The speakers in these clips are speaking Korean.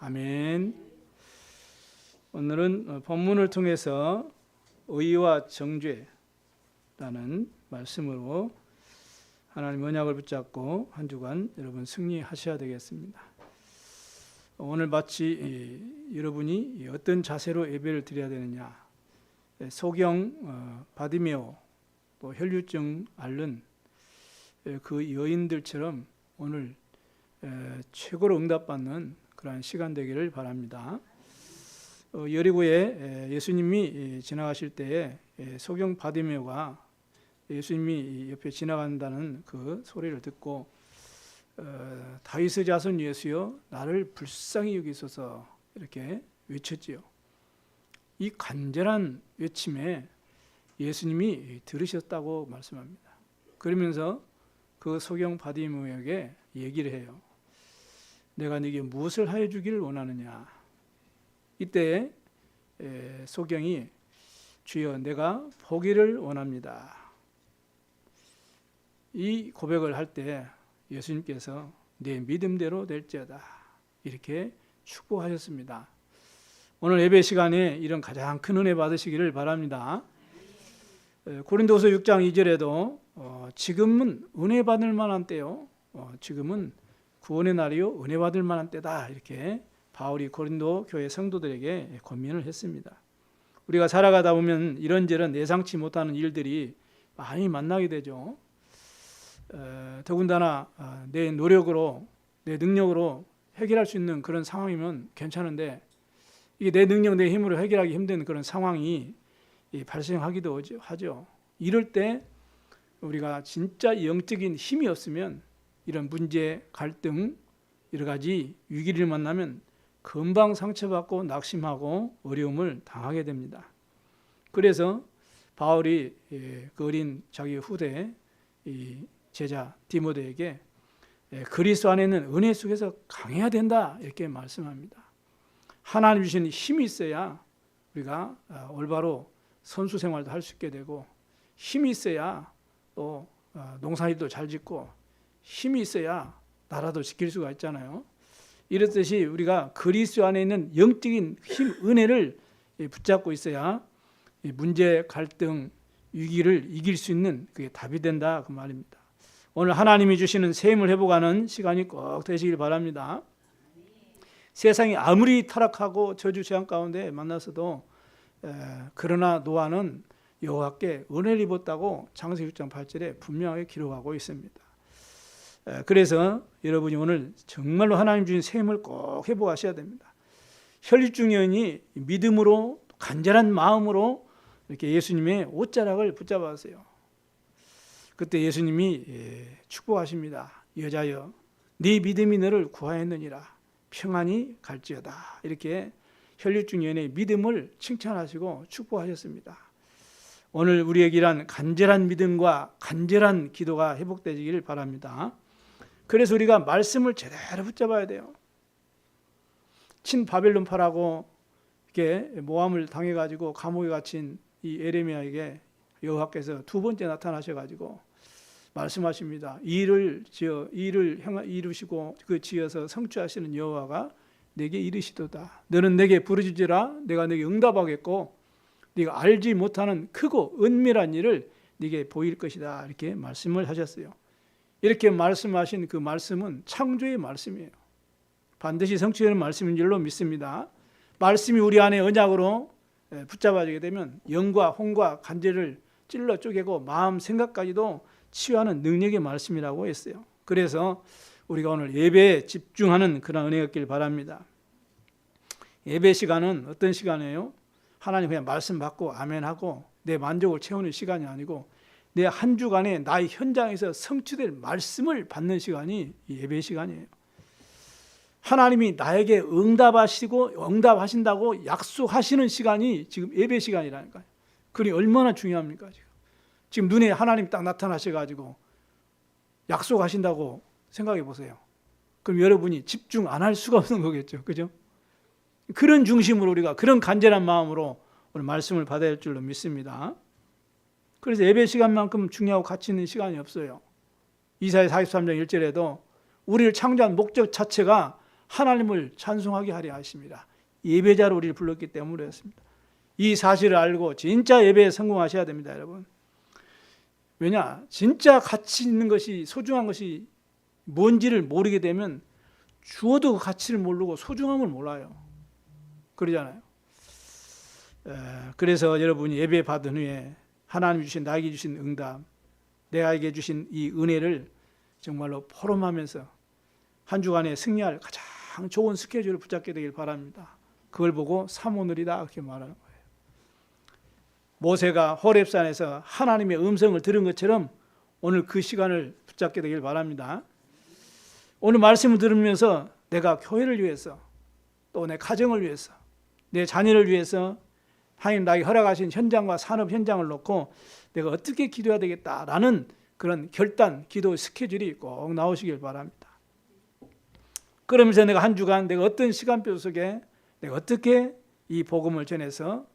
아멘. 오늘은 본문을 통해서 의와 정죄라는 말씀으로 하나님 언약을 붙잡고 한 주간 여러분 승리하셔야 되겠습니다. 오늘 마치 여러분이 어떤 자세로 예배를 드려야 되느냐, 소경 바디메오 또 혈류증 앓는 그 여인들처럼 오늘 최고로 응답받는 그러한 시간 되기를 바랍니다. 여리고에 예수님이 지나가실 때에 소경 바디메오가 예수님이 옆에 지나간다는 그 소리를 듣고 다윗의 자손 예수여 나를 불쌍히 여기소서 이렇게 외쳤지요. 이 간절한 외침에 예수님이 들으셨다고 말씀합니다. 그러면서 그 소경 바디메오에게 얘기를 해요. 내가 네게 무엇을 하여 주기를 원하느냐. 이때 소경이 주여 내가 보기를 원합니다. 이 고백을 할 때 예수님께서 내 믿음대로 될지어다 이렇게 축복하셨습니다. 오늘 예배 시간에 이런 가장 큰 은혜 받으시기를 바랍니다. 고린도서 6장 2절에도 지금은 은혜 받을 만한 때요. 지금은 구원의 날이요 은혜 받을 만한 때다 이렇게 바울이 고린도 교회 성도들에게 권면을 했습니다. 우리가 살아가다 보면 이런저런 예상치 못하는 일들이 많이 만나게 되죠. 더군다나 내 노력으로 내 능력으로 해결할 수 있는 그런 상황이면 괜찮은데 이게 내 능력 내 힘으로 해결하기 힘든 그런 상황이 발생하기도 하죠. 이럴 때 우리가 진짜 영적인 힘이 없으면 이런 문제, 갈등, 여러 가지 위기를 만나면 금방 상처받고 낙심하고 어려움을 당하게 됩니다. 그래서 바울이 그 어린 자기 후대 제자 디모데에게 그리스도 안에 있는 은혜 속에서 강해야 된다 이렇게 말씀합니다. 하나님 주신 힘이 있어야 우리가 올바로 선수 생활도 할 수 있게 되고 힘이 있어야 또 농사일도 잘 짓고 힘이 있어야 나라도 지킬 수가 있잖아요. 이렇듯이 우리가 그리스도 안에 있는 영적인 힘, 은혜를 붙잡고 있어야 문제, 갈등, 위기를 이길 수 있는 그게 답이 된다 그 말입니다. 오늘 하나님이 주시는 셈을 회복하는 시간이 꼭 되시길 바랍니다. 세상이 아무리 타락하고 저주 재앙 가운데 만나서도 그러나 노아는 여호와께 은혜를 입었다고 창세기 6장 8절에 분명하게 기록하고 있습니다. 그래서 여러분이 오늘 정말로 하나님 주신 셈을 꼭 회복하셔야 됩니다. 혈류증 여인이 믿음으로 간절한 마음으로 이렇게 예수님의 옷자락을 붙잡았어요. 그때 예수님이 축복하십니다. 여자여 네 믿음이 너를 구하였느니라 평안히 갈지어다 이렇게 혈류증 여인의 믿음을 칭찬하시고 축복하셨습니다. 오늘 우리에게 이러한 간절한 믿음과 간절한 기도가 회복되기를 바랍니다. 그래서 우리가 말씀을 제대로 붙잡아야 돼요. 친 바벨론파라고 이렇게 모함을 당해가지고 감옥에 갇힌 이 에레미야에게 여호와께서 두 번째 나타나셔가지고 말씀하십니다. 이 일을 이루시고 그 지어서 성취하시는 여호와가 내게 이르시도다. 너는 내게 부르짖으라. 내가 내게 응답하겠고 네가 알지 못하는 크고 은밀한 일을 네게 보일 것이다. 이렇게 말씀을 하셨어요. 이렇게 말씀하신 그 말씀은 창조의 말씀이에요. 반드시 성취되는 말씀인 줄로 믿습니다. 말씀이 우리 안에 언약으로 붙잡아지게 되면 영과 혼과 간절을 찔러 쪼개고 마음 생각까지도 치유하는 능력의 말씀이라고 했어요. 그래서 우리가 오늘 예배에 집중하는 그런 은혜가 있길 바랍니다. 예배 시간은 어떤 시간이에요? 하나님 그냥 말씀 받고 아멘하고 내 만족을 채우는 시간이 아니고 내 한 주간에 나의 현장에서 성취될 말씀을 받는 시간이 예배 시간이에요. 하나님이 나에게 응답하신다고 약속하시는 시간이 지금 예배 시간이라니까요. 그게 얼마나 중요합니까? 지금 눈에 하나님 딱 나타나셔가지고 약속하신다고 생각해 보세요. 그럼 여러분이 집중 안 할 수가 없는 거겠죠. 그죠? 그런 중심으로 우리가 그런 간절한 마음으로 오늘 말씀을 받아야 할 줄로 믿습니다. 그래서 예배 시간만큼 중요하고 가치 있는 시간이 없어요. 이사야 43장 1절에도 우리를 창조한 목적 자체가 하나님을 찬송하게 하려 하십니다. 예배자로 우리를 불렀기 때문이었습니다. 이 사실을 알고 진짜 예배에 성공하셔야 됩니다, 여러분. 왜냐? 진짜 가치 있는 것이, 소중한 것이 뭔지를 모르게 되면 주어도 그 가치를 모르고 소중함을 몰라요. 그러잖아요. 그래서 여러분이 예배 받은 후에 하나님 주신, 나에게 주신 응답, 내게 주신 이 은혜를 정말로 포럼하면서 한 주간에 승리할 가장 좋은 스케줄을 붙잡게 되길 바랍니다. 그걸 보고 사모늘이다 그렇게 말하는 거예요. 모세가 호렙산에서 하나님의 음성을 들은 것처럼 오늘 그 시간을 붙잡게 되길 바랍니다. 오늘 말씀을 들으면서 내가 교회를 위해서, 또 내 가정을 위해서, 내 자녀를 위해서 하나님 나에게 허락하신 현장과 산업 현장을 놓고 내가 어떻게 기도해야 되겠다라는 그런 결단, 기도 스케줄이 꼭 나오시길 바랍니다. 그러면서 내가 한 주간 내가 어떤 시간표 속에 내가 어떻게 이 복음을 전해서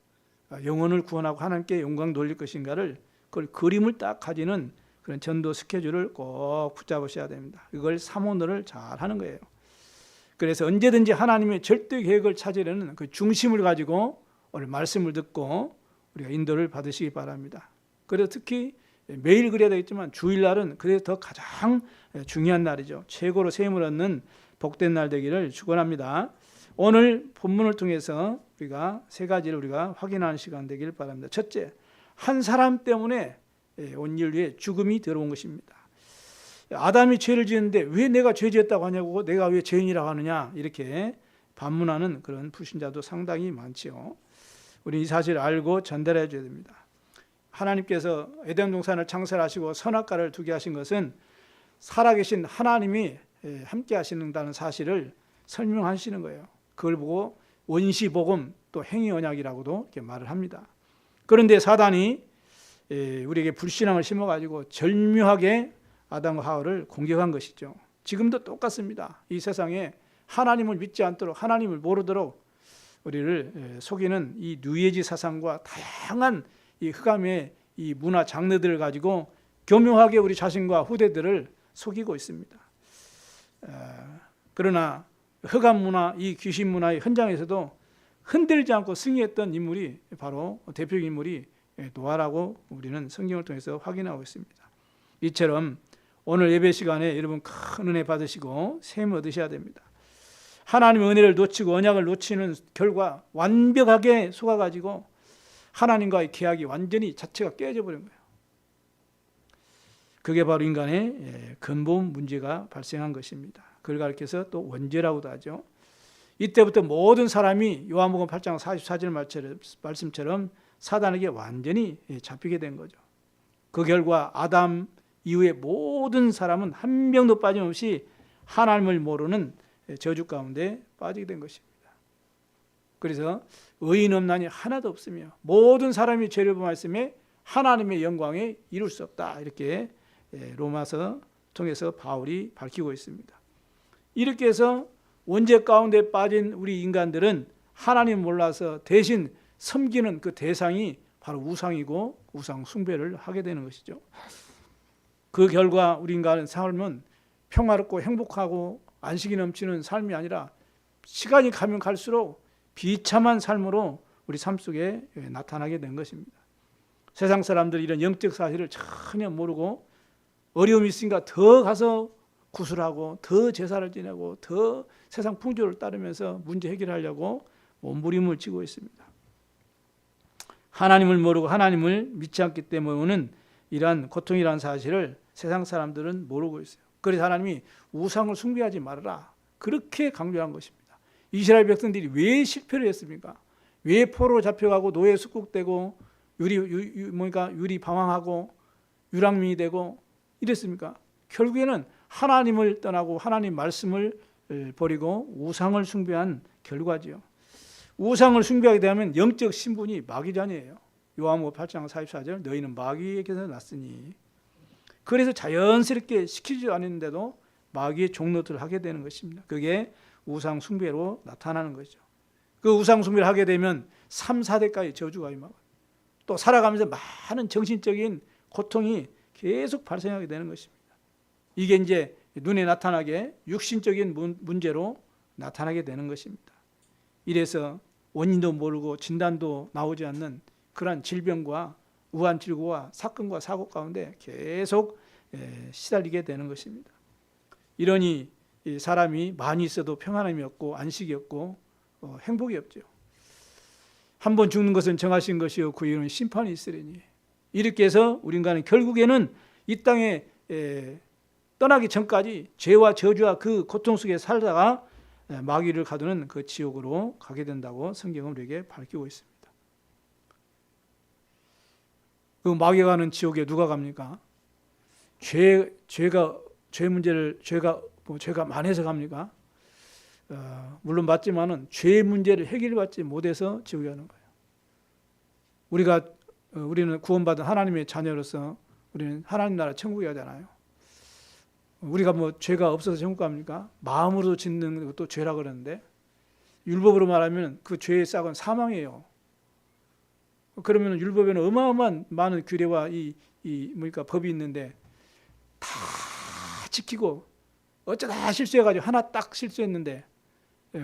영혼을 구원하고 하나님께 영광 돌릴 것인가를, 그걸 그림을 딱 가지는 그런 전도 스케줄을 꼭 붙잡으셔야 됩니다. 이걸 사모늘을 잘 하는 거예요. 그래서 언제든지 하나님의 절대 계획을 찾으려는 그 중심을 가지고 오늘 말씀을 듣고 우리가 인도를 받으시기 바랍니다. 그래서 특히 매일 그래야 되겠지만 주일날은 그래서 더 가장 중요한 날이죠. 최고로 세임을 얻는 복된 날 되기를 축원합니다. 오늘 본문을 통해서 우리가 세 가지를 우리가 확인하는 시간 되길 바랍니다. 첫째, 한 사람 때문에 온 인류에 죽음이 들어온 것입니다. 아담이 죄를 지었는데 왜 내가 죄 지었다고 하냐고, 내가 왜 죄인이라고 하느냐, 이렇게 반문하는 그런 불신자도 상당히 많지요. 우리 이 사실을 알고 전달해 줘야 됩니다. 하나님께서 에덴 동산을 창설하시고 선악과를 두게 하신 것은 살아계신 하나님이 함께 하시는다는 사실을 설명하시는 거예요. 그걸 보고 원시복음, 또 행위언약이라고도 이렇게 말을 합니다. 그런데 사단이 우리에게 불신앙을 심어가지고 절묘하게 아담과 하와를 공격한 것이죠. 지금도 똑같습니다. 이 세상에 하나님을 믿지 않도록, 하나님을 모르도록 우리를 속이는 이 뉴에이지 사상과 다양한 이 흑암의 이 문화 장르들을 가지고 교묘하게 우리 자신과 후대들을 속이고 있습니다. 그러나 흑암 문화, 이 귀신 문화의 현장에서도 흔들지 않고 승리했던 인물이 바로 대표 인물이 노아라고 우리는 성경을 통해서 확인하고 있습니다. 이처럼 오늘 예배 시간에 여러분 큰 은혜 받으시고 셈 얻으셔야 됩니다. 하나님의 은혜를 놓치고 언약을 놓치는 결과 완벽하게 속아가지고 하나님과의 계약이 완전히 자체가 깨져 버린 거예요. 그게 바로 인간의 근본 문제가 발생한 것입니다. 그걸 가리켜서 또 원죄라고도 하죠. 이때부터 모든 사람이 요한복음 8장 44절 말씀처럼 사단에게 완전히 잡히게 된 거죠. 그 결과 아담 이후에 모든 사람은 한 명도 빠짐없이 하나님을 모르는 저주 가운데 빠지게 된 것입니다. 그래서 의인 없나니 하나도 없으며 모든 사람이 죄를 범하였음에 하나님의 영광에 이룰 수 없다. 이렇게 로마서 통해서 바울이 밝히고 있습니다. 이렇게 해서 원죄 가운데 빠진 우리 인간들은 하나님 몰라서 대신 섬기는 그 대상이 바로 우상이고 우상 숭배를 하게 되는 것이죠. 그 결과 우리 인간은 삶은 평화롭고 행복하고 안식이 넘치는 삶이 아니라 시간이 가면 갈수록 비참한 삶으로 우리 삶 속에 나타나게 된 것입니다. 세상 사람들이 이런 영적 사실을 전혀 모르고 어려움이 있으니까 더 가서 구슬하고 더 제사를 지내고 더 세상 풍조를 따르면서 문제 해결하려고 몸부림을 치고 있습니다. 하나님을 모르고 하나님을 믿지 않기 때문에 오는 이러한 고통이라는 사실을 세상 사람들은 모르고 있어요. 그래서 하나님이 우상을 숭배하지 말아라 그렇게 강조한 것입니다. 이스라엘 백성들이 왜 실패를 했습니까? 왜 포로로 잡혀가고 노예에 숙국되고 유리 방황하고 유랑민이 되고 이랬습니까? 결국에는 하나님을 떠나고 하나님 말씀을 버리고 우상을 숭배한 결과지요. 우상을 숭배하게 되면 영적 신분이 마귀자녀예요. 요한복음 8장 44절 너희는 마귀에게서 났으니. 그래서 자연스럽게 시키지 않았는데도 마귀의 종노릇을 하게 되는 것입니다. 그게 우상 숭배로 나타나는 것이죠. 그 우상 숭배를 하게 되면 3, 4대까지 저주가 임하고 또 살아가면서 많은 정신적인 고통이 계속 발생하게 되는 것입니다. 이게 이제 눈에 나타나게 육신적인 문제로 나타나게 되는 것입니다. 이래서 원인도 모르고 진단도 나오지 않는 그러한 질병과 우환질고와 사건과 사고 가운데 계속 시달리게 되는 것입니다. 이러니 사람이 많이 있어도 평안함이 없고 안식이 없고 행복이 없죠. 한 번 죽는 것은 정하신 것이요 그 이후는 심판이 있으리니, 이렇게 해서 우리 인간은 결국에는 이 땅에 떠나기 전까지 죄와 저주와 그 고통 속에 살다가 마귀를 가두는 그 지옥으로 가게 된다고 성경은 우리에게 밝히고 있습니다. 그 마귀가 가는 지옥에 누가 갑니까? 죄 문제가 많아서 갑니까? 물론 맞지만은 죄 문제를 해결받지 못해서 지옥에 가는 거예요. 우리는 구원받은 하나님의 자녀로서 우리는 하나님 나라 천국에 가잖아요. 우리가 죄가 없어서 천국 갑니까? 마음으로 짓는 것도 죄라 그러는데, 율법으로 말하면 그 죄의 싹은 사망이에요. 그러면 율법에는 어마어마한 많은 규례와 법이 있는데 다 지키고 어쩌다 실수해가지고 하나 딱 실수했는데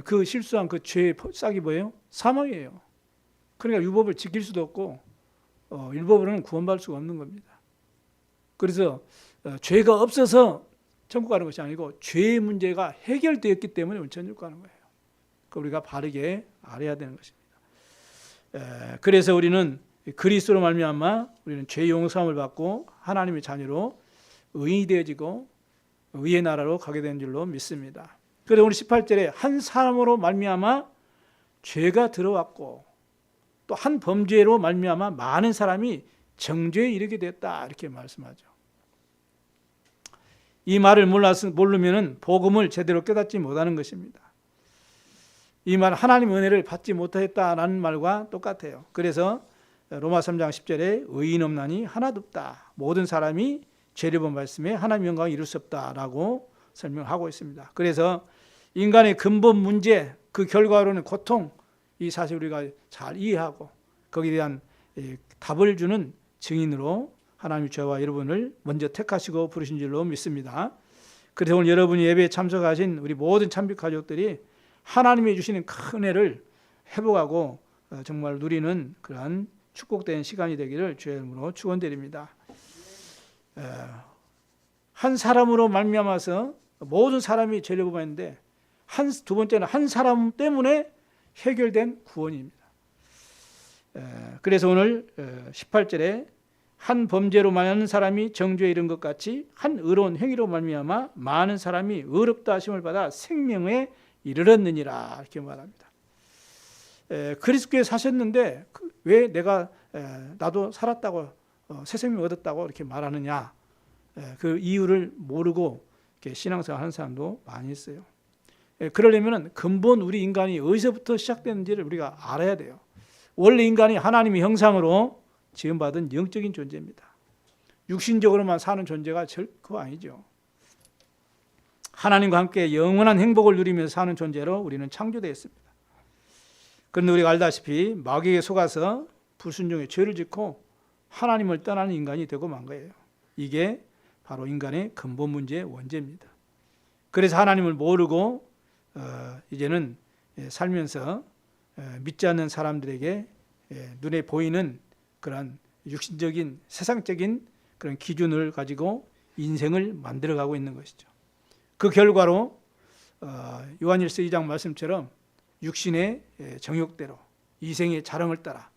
그 실수한 그 죄의 싹이 뭐예요? 사망이에요. 그러니까 율법을 지킬 수도 없고 율법으로는 구원받을 수가 없는 겁니다. 그래서 죄가 없어서 천국 가는 것이 아니고 죄의 문제가 해결되었기 때문에 천국 가는 거예요. 우리가 바르게 알아야 되는 것입니다. 그래서 우리는 그리스도로 말미암아 우리는 죄 용서함을 받고 하나님의 자녀로 의인이 되어지고 의의 나라로 가게 된 줄로 믿습니다. 그래서 우리 18절에 한 사람으로 말미암아 죄가 들어왔고 또 한 범죄로 말미암아 많은 사람이 정죄에 이르게 됐다, 이렇게 말씀하죠. 이 말을 모르면 복음을 제대로 깨닫지 못하는 것입니다. 이 말 하나님의 은혜를 받지 못했다라는 말과 똑같아요. 그래서 로마 3장 10절에 의인 없나니 하나도 없다. 모든 사람이 죄를 범 말씀에 하나님의 영광을 이룰 수 없다라고 설명하고 있습니다. 그래서 인간의 근본 문제, 그 결과로는 고통, 이 사실 우리가 잘 이해하고 거기에 대한 답을 주는 증인으로 하나님이 저와 여러분을 먼저 택하시고 부르신 줄로 믿습니다. 그래서 오늘 여러분이 예배에 참석하신 우리 모든 참빛 가족들이 하나님이 주시는 큰 은혜를 회복하고 정말 누리는 그러한 축복된 시간이 되기를 주의 이름으로 축원드립니다. 한 사람으로 말미암아서 모든 사람이 죄를 범했는데 두 번째는 한 사람 때문에 해결된 구원입니다. 그래서 오늘 18절에 한 범죄로 많은 사람이 정죄에 이른 것 같이 한 의로운 행위로 말미암아 많은 사람이 의롭다 하심을 받아 생명에 이르렀느니라, 이렇게 말합니다. 그리스도에 사셨는데 왜 나도 살았다고 새 생명 얻었다고 이렇게 말하느냐, 그 이유를 모르고 이렇게 신앙생활 하는 사람도 많이 있어요. 그러려면 근본 우리 인간이 어디서부터 시작되는지를 우리가 알아야 돼요. 원래 인간이 하나님의 형상으로 지음받은 영적인 존재입니다. 육신적으로만 사는 존재가 그거 아니죠. 하나님과 함께 영원한 행복을 누리면서 사는 존재로 우리는 창조되었습니다. 그런데 우리가 알다시피 마귀에게 속아서 불순종의 죄를 짓고 하나님을 떠나는 인간이 되고 만 거예요. 이게 바로 인간의 근본 문제의 원죄입니다. 그래서 하나님을 모르고 이제는 살면서 믿지 않는 사람들에게 눈에 보이는 그런 육신적인 세상적인 그런 기준을 가지고 인생을 만들어가고 있는 것이죠. 그 결과로 요한일서 2장 말씀처럼 육신의 정욕대로 이생의 자랑을 따라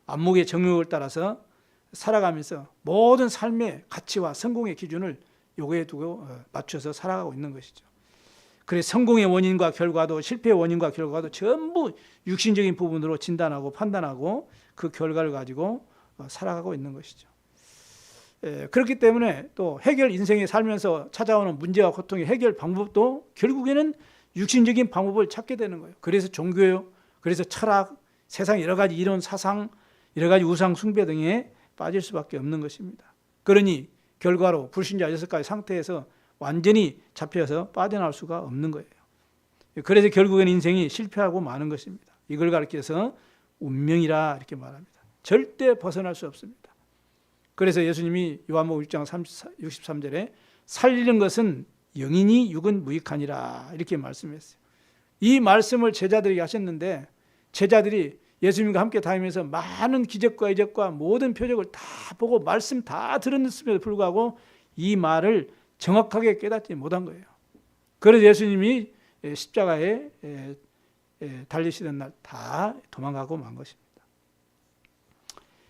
안목의 정욕을 따라서 살아가면서 모든 삶의 가치와 성공의 기준을 요거에 두고 맞춰서 살아가고 있는 것이죠. 그래서 성공의 원인과 결과도 실패의 원인과 결과도 전부 육신적인 부분으로 진단하고 판단하고 그 결과를 가지고 살아가고 있는 것이죠. 그렇기 때문에 또 인생에 살면서 찾아오는 문제와 고통의 해결 방법도 결국에는 육신적인 방법을 찾게 되는 거예요. 그래서 종교요, 그래서 철학, 세상 여러 가지 이론 사상, 여러 가지 우상 숭배 등에 빠질 수밖에 없는 것입니다. 그러니 결과로 불신자 6가지 상태에서 완전히 잡혀서 빠져나올 수가 없는 거예요. 그래서 결국엔 인생이 실패하고 마는 것입니다. 이걸 가리켜서 운명이라 이렇게 말합니다. 절대 벗어날 수 없습니다. 그래서 예수님이 요한복음 6장 63절에 살리는 것은 영이니 육은 무익하니라 이렇게 말씀했어요. 이 말씀을 제자들에게 하셨는데 제자들이 예수님과 함께 다니면서 많은 기적과 이적과 모든 표적을 다 보고 말씀 다 들었음에도 불구하고 이 말을 정확하게 깨닫지 못한 거예요. 그래서 예수님이 십자가에 달리시던 날 다 도망가고 만 것입니다.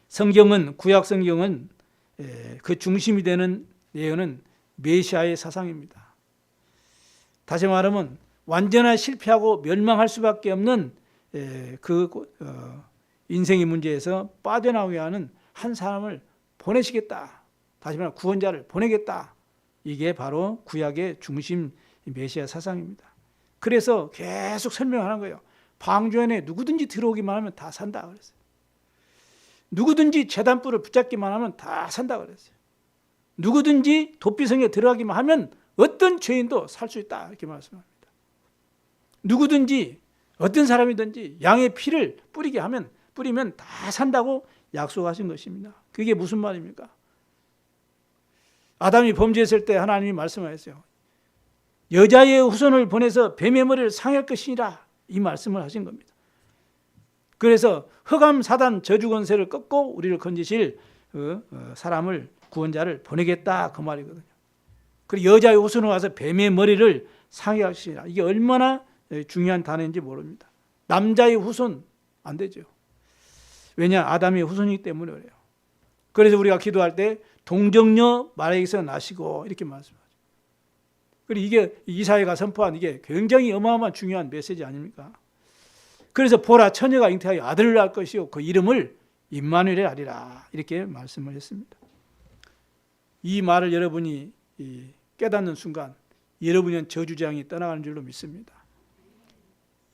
성경은, 구약 성경은 그 중심이 되는 내용은 메시아의 사상입니다. 다시 말하면 완전한 실패하고 멸망할 수밖에 없는 인생의 문제에서 빠져나오게 하는 한 사람을 보내시겠다. 다시 말하면 구원자를 보내겠다. 이게 바로 구약의 중심 메시아 사상입니다. 그래서 계속 설명하는 거예요. 방주안에 누구든지 들어오기만 하면 다 산다 그랬어요. 누구든지 제단불을 붙잡기만 하면 다 산다 그랬어요. 누구든지 도피성에 들어가기만 하면 어떤 죄인도 살 수 있다 이렇게 말씀합니다. 누구든지 어떤 사람이든지 양의 피를 뿌리면 다 산다고 약속하신 것입니다. 그게 무슨 말입니까? 아담이 범죄했을 때 하나님이 말씀하셨어요. 여자의 후손을 보내서 뱀의 머리를 상할 것이니라 이 말씀을 하신 겁니다. 그래서 흑암 사단 저주 권세를 꺾고 우리를 건지실 사람을 구원자를 보내겠다 그 말이거든요. 그리고 여자의 후손을 와서 뱀의 머리를 상할 것이니라. 이게 얼마나 중요한 단어인지 모릅니다. 남자의 후손 안 되죠. 왜냐? 아담의 후손이기 때문에 그래요. 그래서 우리가 기도할 때 동정녀 마리아에게서 나시고 이렇게 말씀하죠. 그리고 이게 이사야가 선포한 이게 굉장히 어마어마한 중요한 메시지 아닙니까? 그래서 보라 처녀가 잉태하여 아들을 낳을 것이요 그 이름을 임마누엘이라 하리라 이렇게 말씀을 했습니다. 이 말을 여러분이 깨닫는 순간 여러분의 저주장이 떠나가는 줄로 믿습니다.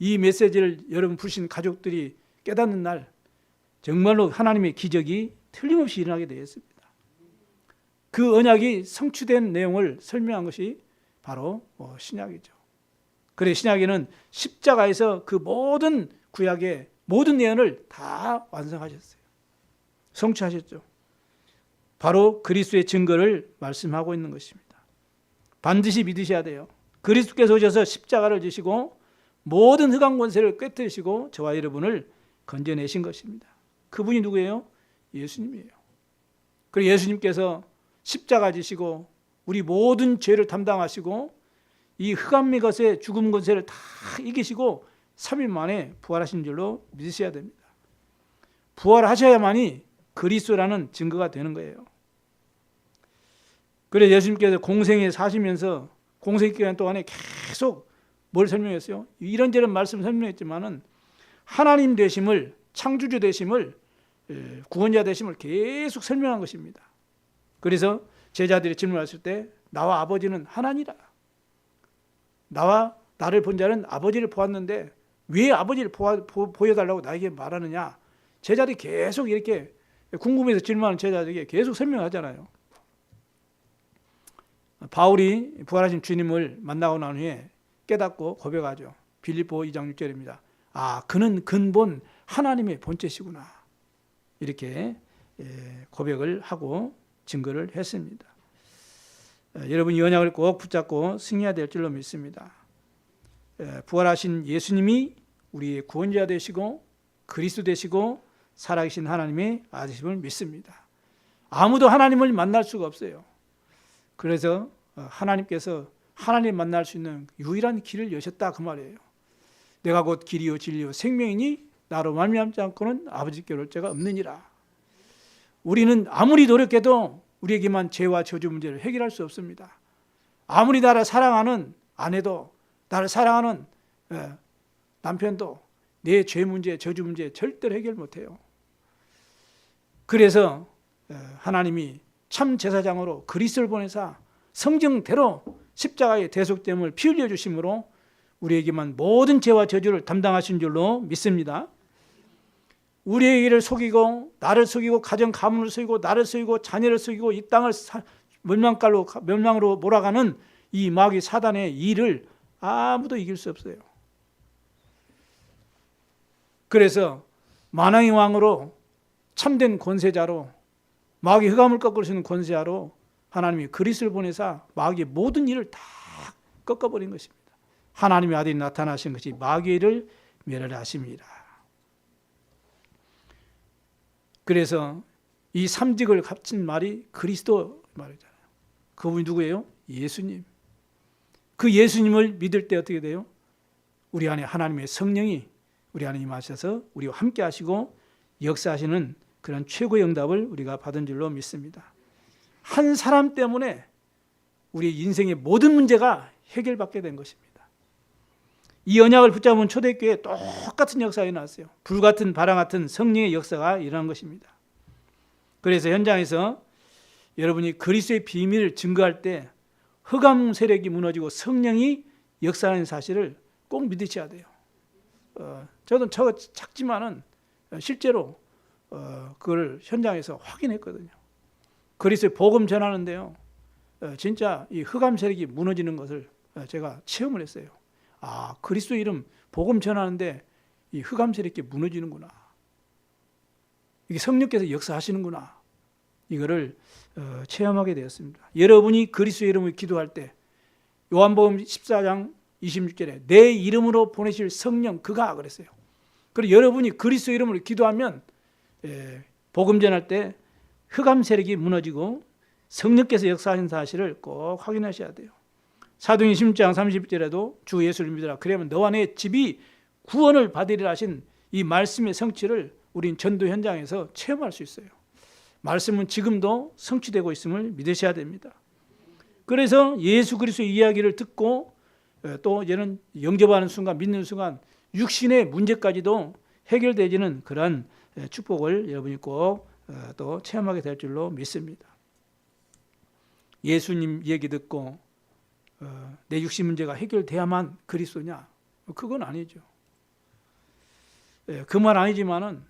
이 메시지를 여러분 부신 가족들이 깨닫는 날 정말로 하나님의 기적이 틀림없이 일어나게 되었습니다. 그 언약이 성취된 내용을 설명한 것이 바로 신약이죠. 그래 신약에는 십자가에서 그 모든 구약의 모든 내용을 다 완성하셨어요. 성취하셨죠. 바로 그리스도의 증거를 말씀하고 있는 것입니다. 반드시 믿으셔야 돼요. 그리스도께서 오셔서 십자가를 지시고 모든 흑암 권세를 꿰뜨리시고 저와 여러분을 건져내신 것입니다. 그분이 누구예요? 예수님이에요. 그리고 예수님께서 십자가 지시고 우리 모든 죄를 담당하시고 이 흑암의 것에 죽음 권세를 다 이기시고 3일 만에 부활하신 줄로 믿으셔야 됩니다. 부활하셔야만이 그리스도라는 증거가 되는 거예요. 그래서 예수님께서 공생에 사시면서 공생 기간 동안에 계속 뭘 설명했어요? 이런저런 말씀 설명했지만은 하나님 되심을, 창조주 되심을, 구원자 되심을 계속 설명한 것입니다. 그래서 제자들이 질문했을 때 나와 아버지는 하나니라. 나를 본 자는 아버지를 보았는데 왜 아버지를 보여달라고 나에게 말하느냐. 제자들이 계속 이렇게 궁금해서 질문하는 제자들에게 계속 설명하잖아요. 바울이 부활하신 주님을 만나고 난 후에 깨닫고 고백하죠. 빌립보 2장 6절입니다. 아, 그는 근본 하나님의 본체시구나. 이렇게 고백을 하고 증거를 했습니다. 여러분 이 언약을 꼭 붙잡고 승리해야 될 줄로 믿습니다. 부활하신 예수님이 우리의 구원자 되시고 그리스도 되시고 살아계신 하나님의 아들이심을 믿습니다. 아무도 하나님을 만날 수가 없어요. 그래서 하나님께서 하나님 만날 수 있는 유일한 길을 여셨다 그 말이에요. 내가 곧 길이요 진리요 생명이니 나로 말미암지 않고는 아버지께 올 자가 없느니라. 우리는 아무리 노력해도 우리에게만 죄와 저주 문제를 해결할 수 없습니다. 아무리 나를 사랑하는 아내도 나를 사랑하는 남편도 내 죄 문제, 저주 문제 절대로 해결 못해요. 그래서 하나님이 참 제사장으로 그리스도를 보내사 성경대로 십자가의 대속됨을 피 흘려 주심으로 우리에게만 모든 죄와 저주를 담당하신 줄로 믿습니다. 우리에게를 속이고 나를 속이고 가정 가문을 속이고 나를 속이고 자녀를 속이고 이 땅을 멸망으로 몰아가는 이 마귀 사단의 일을 아무도 이길 수 없어요. 그래서 만왕의 왕으로 참된 권세자로 마귀 흑암을 꺾을 수 있는 권세자로 하나님이 그리스도를 보내사 마귀의 모든 일을 다 꺾어버린 것입니다. 하나님의 아들이 나타나신 것이 마귀를 멸하심이라. 그래서 이 삼직을 합친 말이 그리스도 말이잖아요. 그분이 누구예요? 예수님. 그 예수님을 믿을 때 어떻게 돼요? 우리 안에 하나님의 성령이 우리 안에 임하셔서 우리와 함께 하시고 역사하시는 그런 최고의 응답을 우리가 받은 줄로 믿습니다. 한 사람 때문에 우리 인생의 모든 문제가 해결받게 된 것입니다. 이 언약을 붙잡은 초대교회에 똑같은 역사가 일어났어요. 불같은 바람 같은 성령의 역사가 일어난 것입니다. 그래서 현장에서 여러분이 그리스도의 비밀을 증거할 때 흑암 세력이 무너지고 성령이 역사하는 사실을 꼭 믿으셔야 돼요. 저도 작지만은 실제로 그걸 현장에서 확인했거든요. 그리스도의 복음 전하는데요, 진짜 이 흑암 세력이 무너지는 것을 제가 체험을 했어요. 아, 그리스도 이름 복음 전하는데 이 흑암 세력이 무너지는구나. 이게 성령께서 역사하시는구나. 이거를 체험하게 되었습니다. 여러분이 그리스도 이름을 기도할 때 요한복음 14장 26절에 내 이름으로 보내실 성령 그가 그랬어요. 그리고 여러분이 그리스도 이름으로 기도하면 복음 전할 때 흑암 세력이 무너지고 성령께서 역사하신 사실을 꼭 확인하셔야 돼요. 사도행 16장 30절에도 주 예수를 믿으라. 그러면 너와 내 집이 구원을 받으리라 하신 이 말씀의 성취를 우린 전도 현장에서 체험할 수 있어요. 말씀은 지금도 성취되고 있음을 믿으셔야 됩니다. 그래서 예수 그리스도의 이야기를 듣고 또 얘는 영접하는 순간, 믿는 순간 육신의 문제까지도 해결되지는 그런 축복을 여러분이 꼭 또 체험하게 될 줄로 믿습니다. 예수님 얘기 듣고 내 육신 문제가 해결돼야만 그리스도냐? 그건 아니죠. 그 말 아니지만은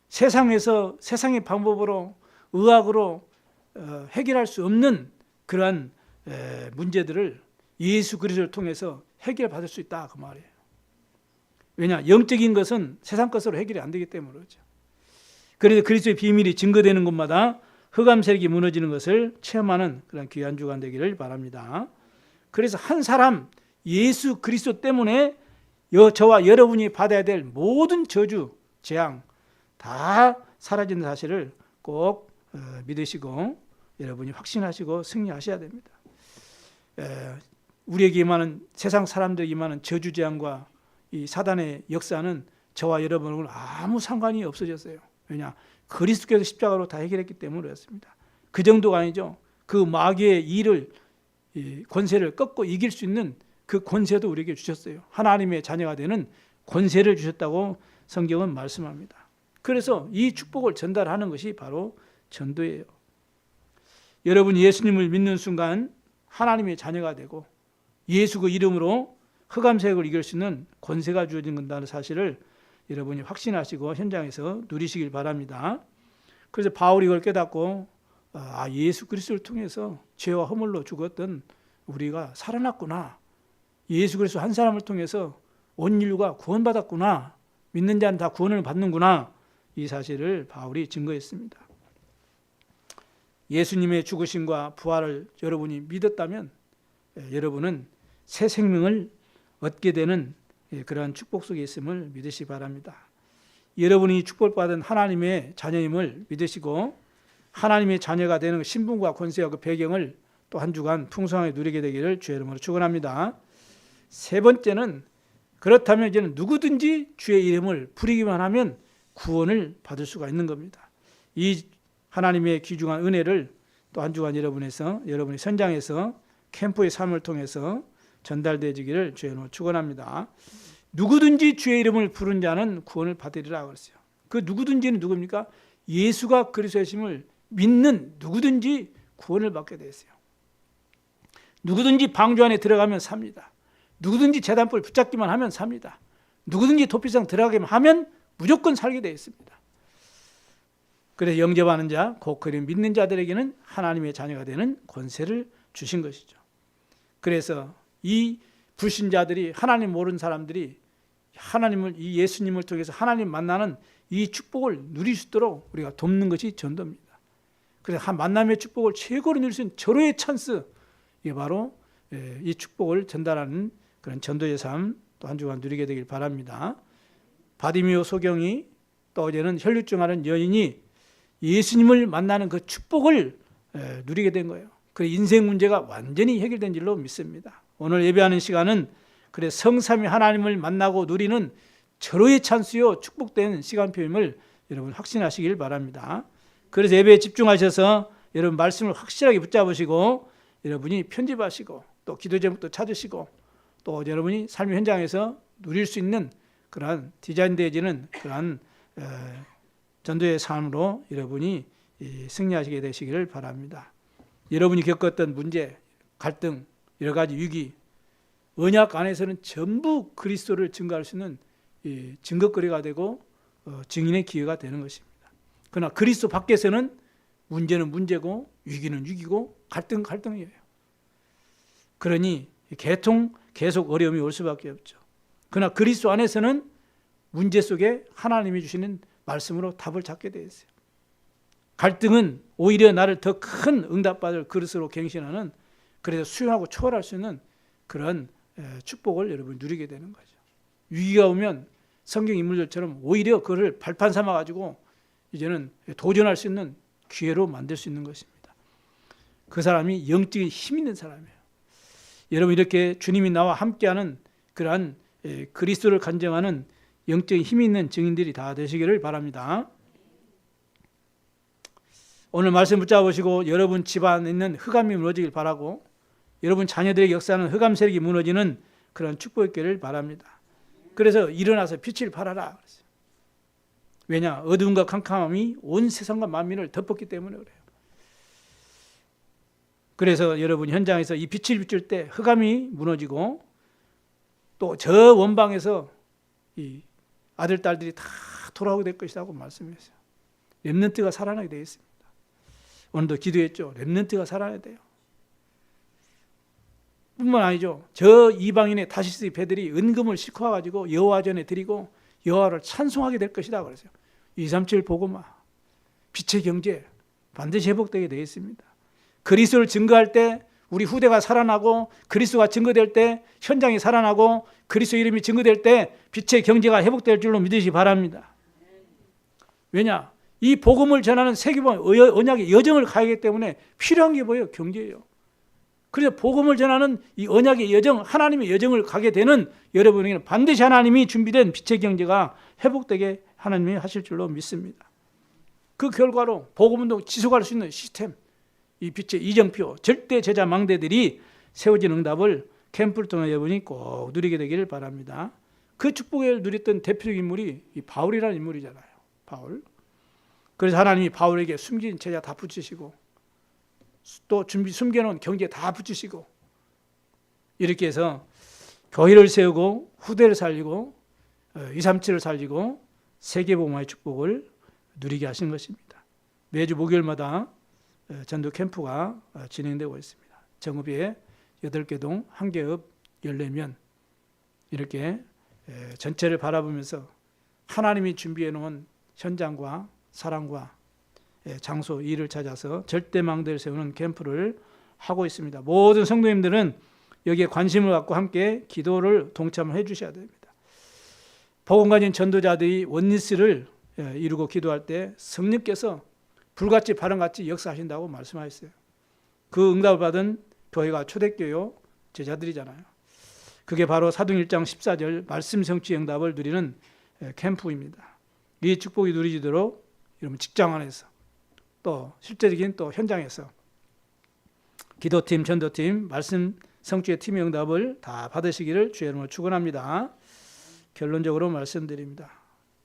세상에서 세상의 방법으로 의학으로 해결할 수 없는 그러한 문제들을 예수 그리스도를 통해서 해결받을 수 있다 그 말이에요. 왜냐? 영적인 것은 세상 것으로 해결이 안 되기 때문에 그렇죠. 그래서 그리스도의 비밀이 증거되는 곳마다 흑암 세력이 무너지는 것을 체험하는 그런 귀한 주간 되기를 바랍니다. 그래서 한 사람 예수 그리스도 때문에 저와 여러분이 받아야 될 모든 저주, 재앙 다 사라지는 사실을 꼭 믿으시고 여러분이 확신하시고 승리하셔야 됩니다. 우리에게 임하는 세상 사람들에게 임하는 저주 재앙과 이 사단의 역사는 저와 여러분은 아무 상관이 없어졌어요. 왜냐? 그리스도께서 십자가로 다 해결했기 때문에 그렇습니다. 그 정도가 아니죠. 그 마귀의 일을 권세를 꺾고 이길 수 있는 그 권세도 우리에게 주셨어요. 하나님의 자녀가 되는 권세를 주셨다고 성경은 말씀합니다. 그래서 이 축복을 전달하는 것이 바로 전도예요. 여러분이 예수님을 믿는 순간 하나님의 자녀가 되고 예수 그 이름으로 흑암 세력을 이길 수 있는 권세가 주어진다는 사실을 여러분이 확신하시고 현장에서 누리시길 바랍니다. 그래서 바울이 이걸 깨닫고 예수 그리스도를 통해서 죄와 허물로 죽었던 우리가 살아났구나. 예수 그리스도 한 사람을 통해서 온 인류가 구원받았구나. 믿는 자는 다 구원을 받는구나. 이 사실을 바울이 증거했습니다. 예수님의 죽으심과 부활을 여러분이 믿었다면 여러분은 새 생명을 얻게 되는 그러한 축복 속에 있음을 믿으시기 바랍니다. 여러분이 축복받은 하나님의 자녀임을 믿으시고 하나님의 자녀가 되는 신분과 권세와 그 배경을 또 한 주간 풍성하게 누리게 되기를 주의 이름으로 축원합니다. 세 번째는 그렇다면 이제는 누구든지 주의 이름을 부르기만 하면 구원을 받을 수가 있는 겁니다. 이 하나님의 귀중한 은혜를 또 한 주간 여러분의 현장에서 캠프의 삶을 통해서 전달되어지기를 주의 이름으로 축원합니다. 누구든지 주의 이름을 부른 자는 구원을 받으리라 그랬어요. 그 누구든지는 누굽니까? 예수가 그리스도이심을 믿는 누구든지 구원을 받게 되었어요. 누구든지 방주 안에 들어가면 삽니다. 누구든지 제단불 붙잡기만 하면 삽니다. 누구든지 도피성 들어가기만 하면 무조건 살게 되어 있습니다. 그래서 영접하는 자, 곧 그를 믿는 자들에게는 하나님의 자녀가 되는 권세를 주신 것이죠. 그래서 이 불신자들이 하나님 모르는 사람들이 이 예수님을 통해서 하나님 만나는 이 축복을 누릴 수 있도록 우리가 돕는 것이 전도입니다. 그래서 만남의 축복을 최고로 누릴 수 있는 절호의 찬스, 이게 바로 이 축복을 전달하는 그런 전도의 삶 또 한 주간 누리게 되길 바랍니다. 바디미오 소경이 또 어제는 혈류증하는 여인이 예수님을 만나는 그 축복을 누리게 된 거예요. 그 인생 문제가 완전히 해결된 줄로 믿습니다. 오늘 예배하는 시간은 그래 성삼위 하나님을 만나고 누리는 절호의 찬스요 축복된 시간표임을 여러분 확신하시길 바랍니다. 그래서 예배에 집중하셔서 여러분 말씀을 확실하게 붙잡으시고 여러분이 편집하시고 또 기도 제목도 찾으시고 또 여러분이 삶의 현장에서 누릴 수 있는 그러한 디자인되어지는 그러한 전도의 삶으로 여러분이 승리하시게 되시기를 바랍니다. 여러분이 겪었던 문제, 갈등, 여러 가지 위기, 언약 안에서는 전부 그리스도를 증거할 수 있는 증거거리가 되고 증인의 기회가 되는 것입니다. 그러나 그리스도 밖에서는 문제는 문제고 위기는 위기고 갈등은 갈등이에요. 그러니 계속 어려움이 올 수밖에 없죠. 그러나 그리스도 안에서는 문제 속에 하나님이 주시는 말씀으로 답을 찾게 되어 있어요. 갈등은 오히려 나를 더 큰 응답받을 그릇으로 갱신하는, 그래서 수용하고 초월할 수 있는 그런 축복을 여러분 누리게 되는 거죠. 위기가 오면 성경 인물들처럼 오히려 그를 발판 삼아 가지고 이제는 도전할 수 있는 기회로 만들 수 있는 것입니다. 그 사람이 영적인 힘 있는 사람이에요. 여러분 이렇게 주님이 나와 함께하는 그러한 그리스도를 간증하는 영적인 힘이 있는 증인들이 다 되시기를 바랍니다. 오늘 말씀 붙잡으시고 여러분 집안에 있는 흑암이 무너지길 바라고 여러분 자녀들에게 역사하는 흑암 세력이 무너지는 그런 축복이 있기를 바랍니다. 그래서 일어나서 빛을 발하라. 왜냐? 어두움과 캄캄함이 온 세상과 만민을 덮었기 때문에 그래요. 그래서 여러분 현장에서 이 빛을 비출 때 흑암이 무너지고 또 저 원방에서 이 아들, 딸들이 다 돌아오게 될 것이라고 말씀했어요. 렘넌트가 살아나게 되어 있습니다. 오늘도 기도했죠. 렘넌트가 살아나야 돼요. 뿐만 아니죠. 저 이방인의 다시스의 배들이 은금을 싣고 와가지고 여호와 전에 드리고 여호와를 찬송하게 될 것이다 그랬어요. 237 복음화, 빛의 경제 반드시 회복되게 되어 있습니다. 그리스도를 증거할 때 우리 후대가 살아나고 그리스도가 증거될 때 현장이 살아나고 그리스도 이름이 증거될 때 빛의 경제가 회복될 줄로 믿으시기 바랍니다. 왜냐? 이 복음을 전하는 세계보험 언약의 여정을 가기 때문에 필요한 게 뭐예요? 경제예요. 그래서 복음을 전하는 이 언약의 여정, 하나님의 여정을 가게 되는 여러분에게는 반드시 하나님이 준비된 빛의 경제가 회복되게 하나님이 하실 줄로 믿습니다. 그 결과로 복음운동 지속할 수 있는 시스템, 이 빛의 이정표, 절대 제자 망대들이 세워진 응답을 캠프를 통해 여러분이 꼭 누리게 되기를 바랍니다. 그 축복을 누렸던 대표적 인물이 이 바울이라는 인물이잖아요. 바울. 그래서 하나님이 바울에게 숨긴 제자 다 붙이시고 또 숨겨놓은 경제 다 붙이시고 이렇게 해서 교회를 세우고 후대를 살리고 237을 살리고 세계복음화의 축복을 누리게 하신 것입니다. 매주 목요일마다 전도 캠프가 진행되고 있습니다. 정읍에 8개 동 1개읍 14면 이렇게 전체를 바라보면서 하나님이 준비해 놓은 현장과 사랑과 장소, 일을 찾아서 절대망대를 세우는 캠프를 하고 있습니다. 모든 성도님들은 여기에 관심을 갖고 함께 기도를 동참해 주셔야 됩니다. 복음 가진 전도자들이 원리스를 이루고 기도할 때 성령께서 불같이 바람같이 역사하신다고 말씀하셨어요. 그 응답을 받은 교회가 초대교회 제자들이잖아요. 그게 바로 사도행 1장 14절 말씀 성취 응답을 누리는 캠프입니다. 이 축복이 누리지도록 여러분 직장 안에서 또 실제적인 또 현장에서 기도팀, 전도팀, 말씀 성취의 팀의 응답을 다 받으시기를 주의 이름으로 축원합니다. 결론적으로 말씀드립니다.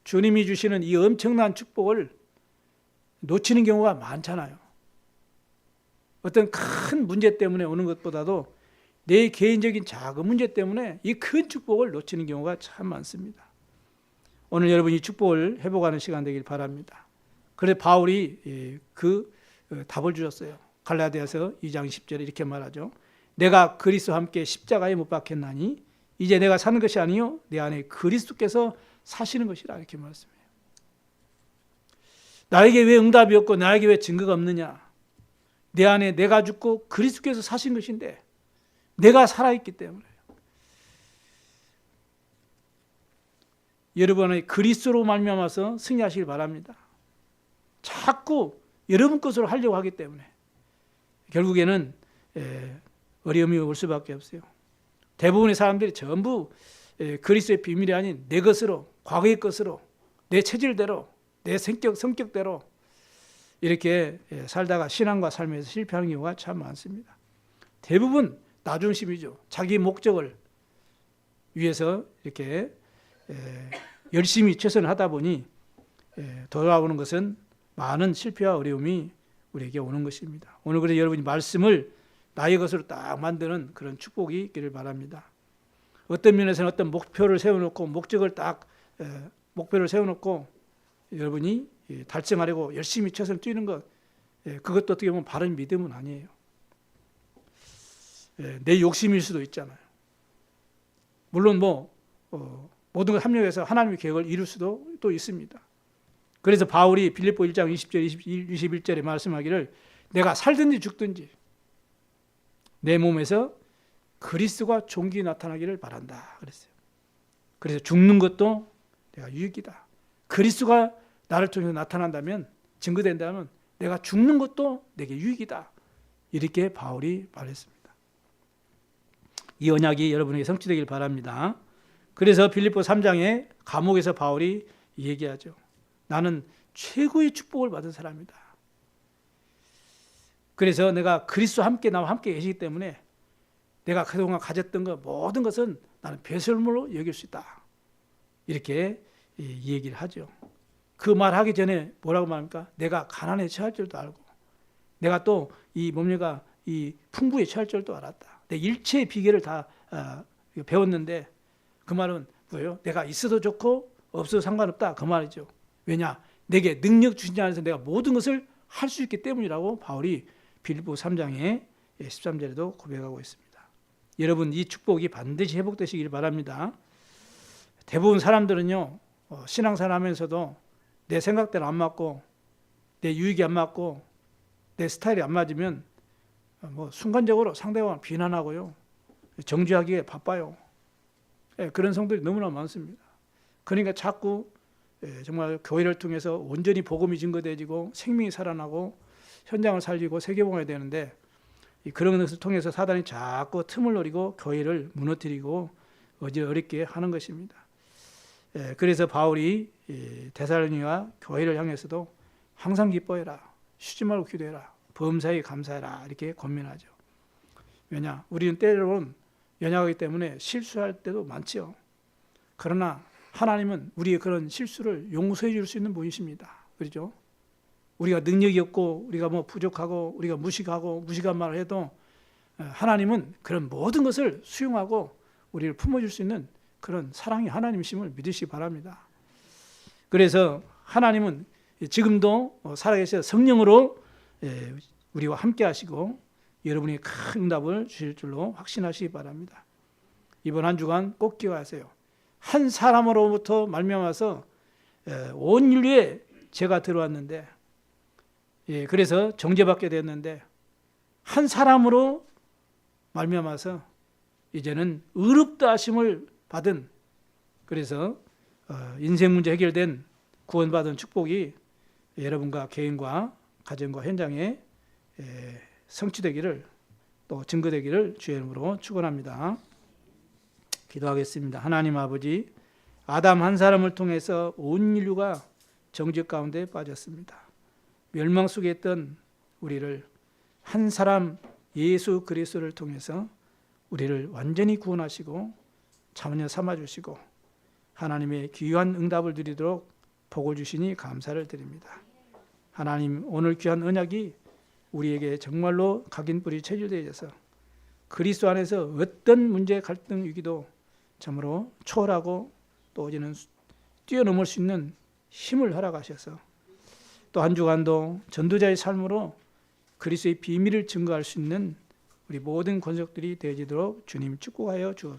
주님이 주시는 이 엄청난 축복을 놓치는 경우가 많잖아요. 어떤 큰 문제 때문에 오는 것보다도 내 개인적인 작은 문제 때문에 이 큰 축복을 놓치는 경우가 참 많습니다. 오늘 여러분 이 축복을 회복하는 시간 되길 바랍니다. 그래서 바울이 그 답을 주셨어요. 갈라디아서 2장 10절에 이렇게 말하죠. 내가 그리스도와 함께 십자가에 못 박혔나니 이제 내가 사는 것이 아니요 내 안에 그리스도께서 사시는 것이라 이렇게 말씀해요. 나에게 왜 응답이 없고 나에게 왜 증거가 없느냐? 내 안에 내가 죽고 그리스도께서 사신 것인데 내가 살아있기 때문에 여러분의 그리스도로 말미암아서 승리하시길 바랍니다. 자꾸 여러분 것으로 하려고 하기 때문에 결국에는 어려움이 올 수밖에 없어요. 대부분의 사람들이 전부 그리스도의 비밀이 아닌 내 것으로, 과거의 것으로, 내 체질대로, 내 성격대로 이렇게 살다가 신앙과 삶에서 실패하는 경우가 참 많습니다. 대부분 나중심이죠. 자기 목적을 위해서 이렇게 열심히 최선을 하다 보니 돌아오는 것은 많은 실패와 어려움이 우리에게 오는 것입니다. 오늘 그래서 여러분이 말씀을 나의 것으로 딱 만드는 그런 축복이 있기를 바랍니다. 어떤 면에서는 어떤 목표를 세워놓고 목표를 세워놓고 여러분이 달성하려고 열심히 최선을 뛰는 것, 그것도 어떻게 보면 바른 믿음은 아니에요. 내 욕심일 수도 있잖아요. 물론 모든 걸 합력해서 하나님의 계획을 이룰 수도 또 있습니다. 그래서 바울이 빌립보 1장 20절 21절에 말씀하기를 내가 살든지 죽든지 내 몸에서 그리스도가 존귀히 나타나기를 바란다 그랬어요. 그래서 죽는 것도 내가 유익이다. 그리스도가 나를 통해서 나타난다면, 증거된다면 내가 죽는 것도 내게 유익이다. 이렇게 바울이 말했습니다. 이 언약이 여러분에게 성취되길 바랍니다. 그래서 빌립보 3장에 감옥에서 바울이 얘기하죠. 나는 최고의 축복을 받은 사람이다. 그래서 내가 그리스도와 나와 함께 계시기 때문에 내가 그동안 가졌던 것 모든 것은 나는 배설물로 여길 수 있다. 이렇게 얘기를 하죠. 그 말하기 전에 뭐라고 말합니까? 내가 가난에 처할 줄도 알고 내가 또 이 풍부에 처할 줄도 알았다. 내 일체의 비결을 다 배웠는데 그 말은 뭐예요? 내가 있어도 좋고 없어도 상관없다. 그 말이죠. 왜냐? 내게 능력 주신 자 안에서 내가 모든 것을 할 수 있기 때문이라고 바울이 빌립보 3장의 13절에도 고백하고 있습니다. 여러분 이 축복이 반드시 회복되시길 바랍니다. 대부분 사람들은요 신앙생활 하면서도 내 생각대로 안 맞고 내 유익이 안 맞고 내 스타일이 안 맞으면 순간적으로 상대방을 비난하고요 정죄하기에 바빠요. 그런 성도들이 너무나 많습니다. 그러니까 자꾸 정말 교회를 통해서 온전히 복음이 증거되어지고 생명이 살아나고 현장을 살리고 세계봉해야 되는데 그런 것을 통해서 사단이 자꾸 틈을 노리고 교회를 무너뜨리고 어렵게 하는 것입니다. 그래서 바울이 데살로니가 교회를 향해서도 항상 기뻐해라, 쉬지 말고 기도해라, 범사에 감사해라 이렇게 권면하죠. 왜냐? 우리는 때로는 연약하기 때문에 실수할 때도 많죠. 그러나 하나님은 우리의 그런 실수를 용서해 줄 수 있는 분이십니다. 그렇죠? 우리가 능력이 없고 우리가 부족하고 우리가 무식한 말을 해도 하나님은 그런 모든 것을 수용하고 우리를 품어줄 수 있는 그런 사랑이 하나님이심을 믿으시기 바랍니다. 그래서 하나님은 지금도 살아계셔 성령으로 우리와 함께 하시고 여러분이 큰 응답을 주실 줄로 확신하시기 바랍니다. 이번 한 주간 꼭 기억하세요. 한 사람으로부터 말미암아서 온 인류에 죄가 들어왔는데 그래서 정죄받게 됐는데 한 사람으로 말미암아서 이제는 의롭다 하심을 받은 그래서 인생 문제 해결된 구원받은 축복이 여러분과 개인과 가정과 현장에 성취되기를 또 증거되기를 주의 이름으로 축원합니다. 기도하겠습니다. 하나님 아버지, 아담 한 사람을 통해서 온 인류가 정죄 가운데 빠졌습니다. 멸망 속에 있던 우리를 한 사람 예수 그리스도를 통해서 우리를 완전히 구원하시고 자녀 삼아주시고 하나님의 귀한 응답을 드리도록 복을 주시니 감사를 드립니다. 하나님, 오늘 귀한 언약이 우리에게 정말로 각인뿌리 체질되어져서 그리스도 안에서 어떤 문제, 갈등, 위기도 참으로 초월하고 또 이제는 뛰어넘을 수 있는 힘을 허락하셔서 또 한 주간도 전도자의 삶으로 그리스도의 비밀을 증거할 수 있는 우리 모든 권속들이 되어지도록 주님 축복하여 주옵소서.